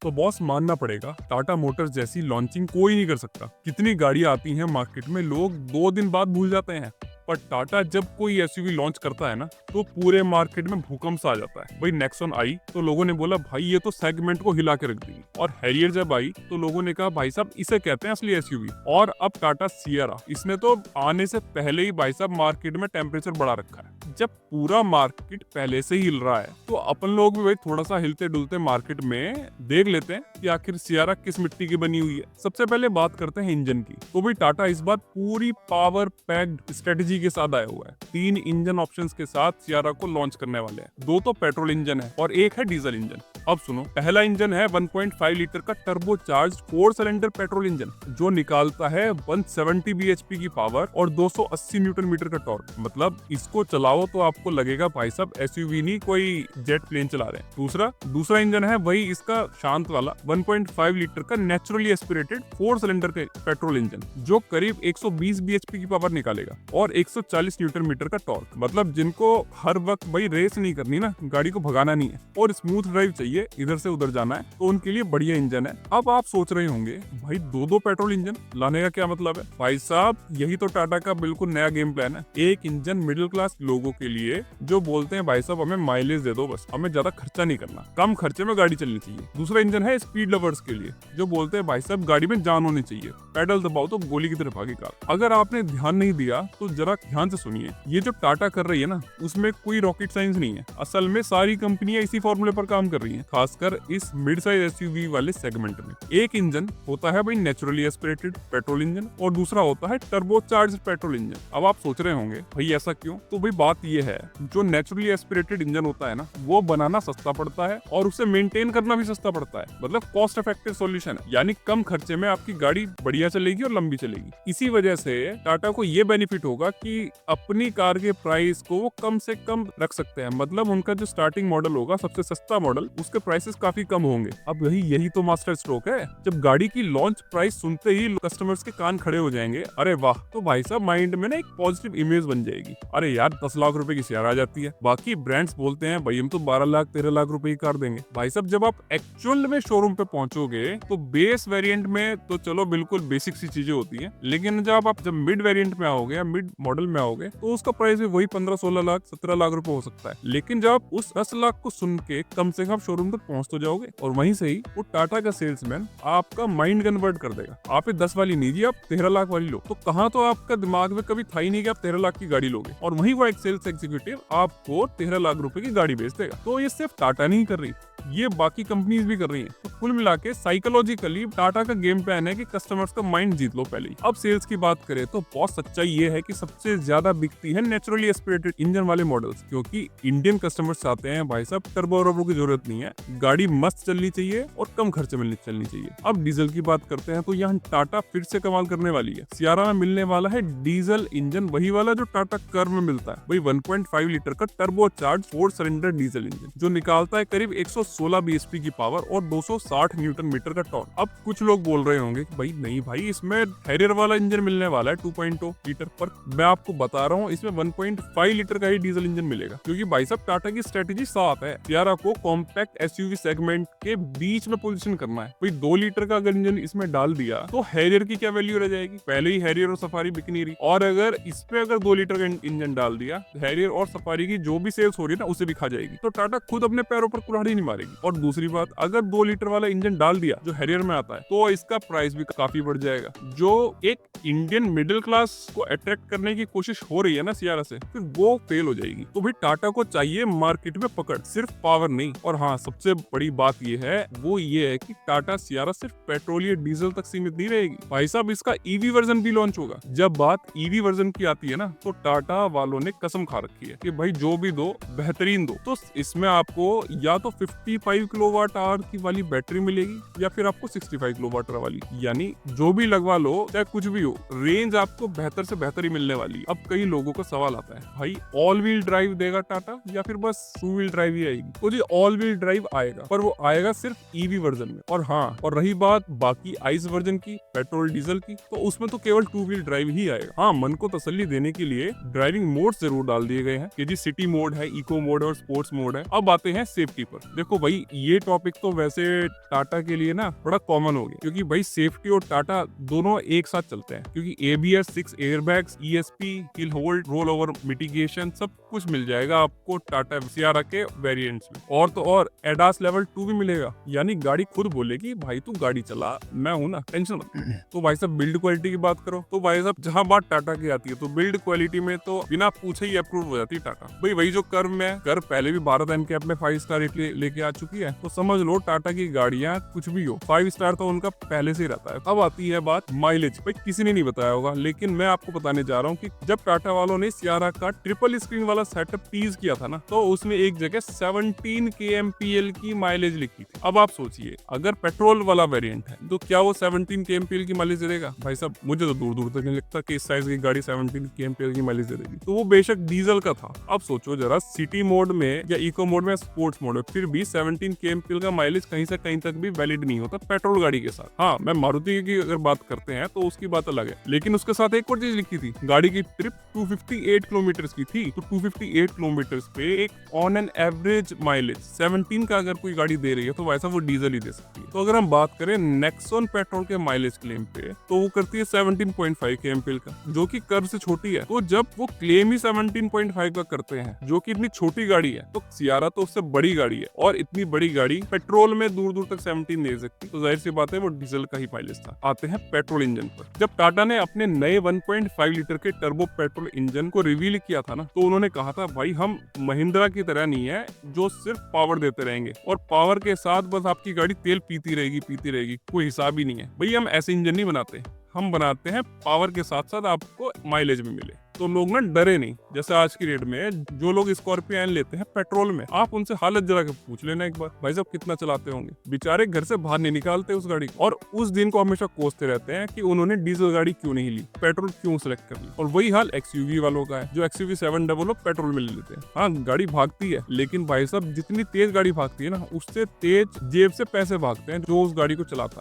तो बॉस मानना पड़ेगा, टाटा मोटर्स जैसी लॉन्चिंग कोई नहीं कर सकता। कितनी गाड़ियां आती हैं मार्केट में, लोग 2 दिन बाद भूल जाते हैं। पर टाटा जब कोई एसयूवी लॉन्च करता है ना, तो पूरे मार्केट में भूकंप सा आ जाता है। भाई नेक्सॉन आई तो लोगों ने बोला भाई ये तो सेगमेंट को हिला के रख दी, और हैरियर जब आई तो लोगों ने कहा भाई साहब इसे कहते हैं असली एसयूवी। और अब टाटा सियरा, इसने तो आने से पहले ही भाई साहब मार्केट में टेम्परेचर बढ़ा रखा है। जब पूरा मार्केट पहले से ही हिल रहा है तो अपन लोग भी भाई थोड़ा सा हिलते डुलते मार्केट में देख लेते हैं कि आखिर सियारा किस मिट्टी की बनी हुई है। सबसे पहले बात करते हैं इंजन की। तो भाई टाटा इस बार पूरी पावर पैक्ड स्ट्रेटेजी के साथ आया हुआ है। 3 इंजन ऑप्शंस के साथ सियारा को लॉन्च करने वाले हैं। 2 तो पेट्रोल इंजन है और 1 है डीजल इंजन। अब सुनो, पहला इंजन है 1.5 लीटर का turbo charge 4 cylinder petrol engine, जो निकालता है 170 bhp की पावर और 280 न्यूटन मीटर का टॉर्क। मतलब इसको चलाओ तो आपको लगेगा भाई साहब एसयूवी नहीं कोई जेट प्लेन चला रहे हैं। दूसरा इंजन है वही इसका शांत वाला 1.5 लीटर का नेचुरली एस्पिरेटेड 4 सिलेंडर का पेट्रोल इंजन, जो करीब 120 bhp की पावर निकालेगा और 140 न्यूटन मीटर का टॉर्क। मतलब जिनको हर वक्त भाई रेस नहीं करनी ना, गाड़ी को भगाना नहीं है और स्मूथ ड्राइव चाहिए, इधर से उधर जाना है, तो उनके लिए बढ़िया इंजन है। अब आप सोच रहे होंगे भाई 2 पेट्रोल इंजन लाने का क्या मतलब है? भाई साहब यही तो टाटा का बिल्कुल नया गेम प्लान है। एक इंजन मिडिल क्लास लोगों के लिए जो बोलते हैं भाई साहब हमें माइलेज दे दो, बस हमें ज्यादा खर्चा नहीं करना, कम खर्चे में गाड़ी चलनी चाहिए। दूसरा इंजन है स्पीड लवर्स के लिए, जो बोलते हैं भाई साहब गाड़ी में जान होनी चाहिए, पैडल दबाओ तो गोली की तरफ भागे कार। अगर आपने ध्यान नहीं दिया तो जरा ध्यान से सुनिए, ये जो टाटा कर रही है ना, उसमें कोई रॉकेट साइंस नहीं है। असल में सारी कंपनियां इसी फॉर्मूले पर काम कर रही हैं, खासकर इस मिड साइज एसयूवी वाले सेगमेंट में। एक इंजन होता है भाई नेचुरली एस्पिरेटेड पेट्रोल इंजन और दूसरा होता है टर्बो चार्ज पेट्रोल इंजन। अब आप सोच रहे होंगे भाई ऐसा क्यों? तो भाई बात ये है, जो नेचुरली एस्पिरेटेड इंजन होता है ना, वो बनाना सस्ता पड़ता है और उसे मेंटेन करना भी सस्ता पड़ता है। मतलब कॉस्ट इफेक्टिव सॉल्यूशन है, यानी कम खर्चे में आपकी गाड़ी बढ़िया चलेगी और लंबी चलेगी। इसी वजह से टाटा को ये बेनिफिट होगा कि अपनी कार के प्राइस को वो कम से कम रख सकते हैं। मतलब उनका जो स्टार्टिंग मॉडल होगा, सबसे सस्ता मॉडल, उसके प्राइसेस काफी कम होंगे। अब यही तो मास्टर स्ट्रोक है। जब गाड़ी की लॉन्च प्राइस सुनते ही कस्टमर्स के कान खड़े हो जाएंगे, अरे वाह, तो भाई साहब माइंड में ना एक पॉजिटिव इमेज बन जाएगी। अरे यार 10 लाख रुपए की शेयर आ जाती है। बाकी ब्रांड्स बोलते हैं भाई हम तो 12 लाख 13 लाख रुपए की कार देंगे। भाई साहब जब आप एक्चुअल में शोरूम पे पहुंचोगे तो बेस वेरिएंट में तो चलो बिल्कुल बेसिक सी चीजें होती है, लेकिन जब मिड वेरिएंट में आओगे या मिड मॉडल में आओगे तो उसका प्राइस भी वही 15-16 लाख 17 लाख रुपए हो सकता है। लेकिन जब आप उस 10 लाख को सुन के कम से कम शोरूम तक पहुंच तो जाओगे, और वहीं से ही वो टाटा का सेल्समैन आपका माइंड कन्वर्ट कर देगा। आप ये 10 वाली नहीं जी, आप 13 लाख वाली लो। तो कहाँ तो आपका दिमाग में कभी था ही नहीं कि आप 13 लाख की गाड़ी लोगे, और वहीं वो एक सेल्स एग्जीक्यूटिव आपको 13 लाख रुपए की गाड़ी बेच देगा। तो ये सिर्फ टाटा नहीं कर रही, ये बाकी कंपनीज भी कर रही हैं। तो कुल मिला के साइकोलॉजिकली टाटा का गेम प्लान है कि कस्टमर्स का माइंड जीत लो पहले ही। अब सेल्स की बात करें तो बहुत सच्चाई ये है कि सबसे ज्यादा बिकती है नेचुरली एस्पिरेटेड इंजन वाले मॉडल्स, क्योंकि इंडियन कस्टमर्स चाहते हैं भाई साहब टर्बो वर्बो की जरूरत नहीं है, गाड़ी मस्त चलनी चाहिए और कम खर्चे में चलनी चाहिए। अब डीजल की बात करते हैं तो यहाँ टाटा फिर से कमाल करने वाली है। सियारा में मिलने वाला है डीजल इंजन, वही वाला जो टाटा कर्व में मिलता है। वही 1.5 लीटर का turbo charge 4 cylinder diesel engine, जो निकालता है करीब 116 bhp की पावर और 260 न्यूटन मीटर का टॉर्क। अब कुछ लोग बोल रहे होंगे कि भाई नहीं भाई, इसमें हैरियर वाला इंजन मिलने वाला है 2.0 लीटर, पर मैं आपको बता रहा हूँ इसमें 1.5 लीटर का ही डीजल इंजन मिलेगा, क्योंकि भाई साहब टाटा की स्ट्रेटेजी साफ है, सियारा को कॉम्पैक्ट एसयूवी सेगमेंट के बीच में पोजीशन करना है। भाई 2 लीटर का अगर इंजन इसमें डाल दिया तो हैरियर की क्या वैल्यू रह जाएगी? पहले ही हैरियर और सफारी बिक नहीं रही, और अगर इस पे अगर 2 लीटर का इंजन डाल दिया, हैरियर और सफारी की जो भी सेल्स हो रही है ना, उसे भी खा जाएगी। तो टाटा खुद अपने पैरों पर कुल्हाड़ी नहीं मारेगी। और दूसरी बात, अगर 2 लीटर वाला इंजन डाल दिया जो हैरियर में आता है, तो इसका प्राइस भी काफी बढ़ जाएगा। जो एक इंडियन मिडिल क्लास को अट्रैक्ट करने की कोशिश हो रही है ना सियारा से, फिर वो फेल हो जाएगी। तो भाई टाटा को चाहिए मार्केट में पकड़, सिर्फ पावर नहीं। और हाँ, सबसे बड़ी बात ये है, वो ये है कि टाटा सियारा सिर्फ पेट्रोल या डीजल तक सीमित नहीं रहेगी। भाई साहब इसका ईवी वर्जन भी लॉन्च होगा। जब बात ईवी वर्जन की आती है ना, तो टाटा वालों ने कसम खा रखी है कि भाई जो भी दो बेहतरीन दो। तो इसमें आपको या तो 55 किलोवाट आवर की वाली बैटरी मिलेगी या फिर आपको 65 किलोवाट आवर वाली, यानी जो भी लगवा लो, चाहे कुछ भी हो, लो, रेंज आपको बेहतर से बेहतर ही मिलने वाली है। अब कई लोगों का सवाल आता है, भाई ऑल व्हील ड्राइव देगा टाटा या फिर बस 2 व्हील ड्राइव ही आएगी? तो जी ऑल व्हील ड्राइव आएगा, पर वो आएगा सिर्फ ईवी वर्जन में। और हाँ, और रही बात बाकी आइस वर्जन की, पेट्रोल डीजल की, तो उसमें तो केवल 2 व्हील ड्राइव ही आएगा। हाँ, मन को तसल्ली देने के लिए ड्राइविंग मोड जरूर डाल दिए गए हैं कि जी सिटी मोड है, इको मोड है और स्पोर्ट्स मोड है। अब आते हैं सेफ्टी पर। देखो भाई, ये टॉपिक तो वैसे टाटा के लिए ना थोड़ा कॉमन हो गया, क्योंकि भाई सेफ्टी और टाटा दोनों एक साथ चलते हैं, क्योंकि ABS 6 airbags, ESP, hill hold, roll over mitigation सब कुछ मिल जाएगा आपको टाटा सियारा के वेरिएंट्स में। और तो और एडास लेवल 2 भी मिलेगा, यानी गाड़ी खुद बोलेगी भाई तू गाड़ी चला, मैं हूं ना, टेंशन मत। तो भाई साहब बिल्ड क्वालिटी की बात करो, तो भाई साहब जहां बात टाटा की आती है, तो बिल्ड क्वालिटी में तो बिना पूछे ही अप्रूव हो जाती है टाटा। भाई वही जो कर्व में, कर्व पहले भी भारत NCAP में 5 स्टार लेके आ चुकी है, तो समझ लो टाटा की गाड़ियां कुछ भी हो, 5 स्टार तो उनका पहले से ही रहता है। अब आती है बात माइलेज। भाई किसी ने नहीं बताया होगा, लेकिन मैं आपको बताने जा रहा हूँ कि जब टाटा वालों ने सियारा का ट्रिपल स्क्रीन वाला सेटअप टीज किया था ना, तो उसमें एक जगह 17 kmpl की माइलेज लिखी थी। अब आप सोचिए, अगर पेट्रोल वाला वेरिएंट है तो क्या वो 17 kmpl की माइलेज देगा? भाई साहब मुझे तो दूर दूर तक नहीं लगता कि इस साइज की गाड़ी 17 kmpl की माइलेज दे देगी। तो वो बेशक डीजल का था। अब सोचो जरा, सिटी मोड में या इको मोड में, स्पोर्ट्स मोड में, फिर भी 17 kmpl का माइलेज कहीं से कहीं तक भी वैलिड नहीं होता पेट्रोल गाड़ी के साथ। हाँ, मैं मारुति की अगर बात करते हैं तो उसकी बात अलग है, लेकिन उसके साथ एक और चीज लिखी थी, गाड़ी की ट्रिप 258 किलोमीटर की थी, तो 258 किलोमीटर पे एक ऑन एन एवरेज माइलेज 17 का अगर कोई गाड़ी दे रही है तो वैसा वो डीजल ही दे सकती है। तो अगर हम बात करें नेक्सॉन पेट्रोल के माइलेज क्लेम पे, तो वो करती है 17.5 kmpl का, जो कि कर्व से छोटी है। तो जब वो क्लेम ही 17.5 का करते हैं, जो कि इतनी छोटी गाड़ी है, तो सियारा तो उससे बड़ी गाड़ी है, और इतनी बड़ी गाड़ी पेट्रोल में दूर दूर तक 17 दे सकती, तो जाहिर सी बात है वो डीजल का ही माइलेज था। आते हैं पेट्रोल इंजन पर। जब टाटा ने अपने नए 1.5 लीटर के टर्बो पेट्रोल इंजन को रिवील किया था ना, तो उन्होंने कहा था भाई हम महिंद्रा की तरह नहीं है जो सिर्फ पावर देते रहेंगे और पावर के साथ बस आपकी गाड़ी तेल पीती रहेगी, कोई हिसाब ही नहीं है। भाई हम ऐसे इंजन नहीं बनाते, हम बनाते हैं पावर के साथ साथ आपको माइलेज भी मिले। तो लोग ना डरे नहीं, जैसे आज की डेट में जो लोग स्कॉर्पियो एन लेते हैं पेट्रोल में, आप उनसे हालत जरा के पूछ लेना एक बार, भाई साहब कितना चलाते होंगे। बेचारे घर से बाहर नहीं निकालते उस गाड़ी को, और उस दिन को हमेशा कोसते रहते हैं कि उन्होंने डीजल गाड़ी क्यों नहीं ली, पेट्रोल क्यों सिलेक्ट कर ली। और वही हाल XUV वालों का है, जो XUV 700 पेट्रोल में ले लेते हैं। हाँ, गाड़ी भागती है, लेकिन भाई साहब जितनी तेज गाड़ी भागती है ना, उससे तेज जेब से पैसे भागते हैं जो उस गाड़ी को चलाता है।